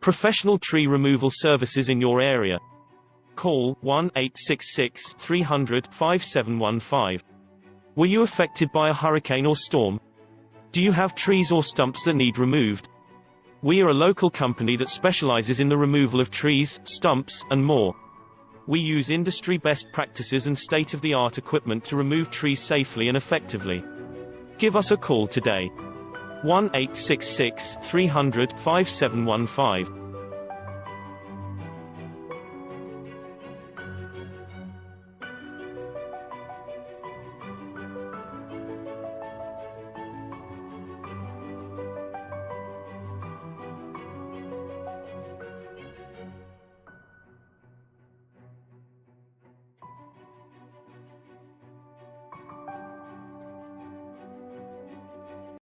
Professional tree removal services in your area. Call 1-866-300-5715. Were you affected by a hurricane or storm? Do you have trees or stumps that need removed? We are a local company that specializes in the removal of trees, stumps, and more. We use industry best practices and state-of-the-art equipment to remove trees safely and effectively. Give us a call today. 1-866-300-5715.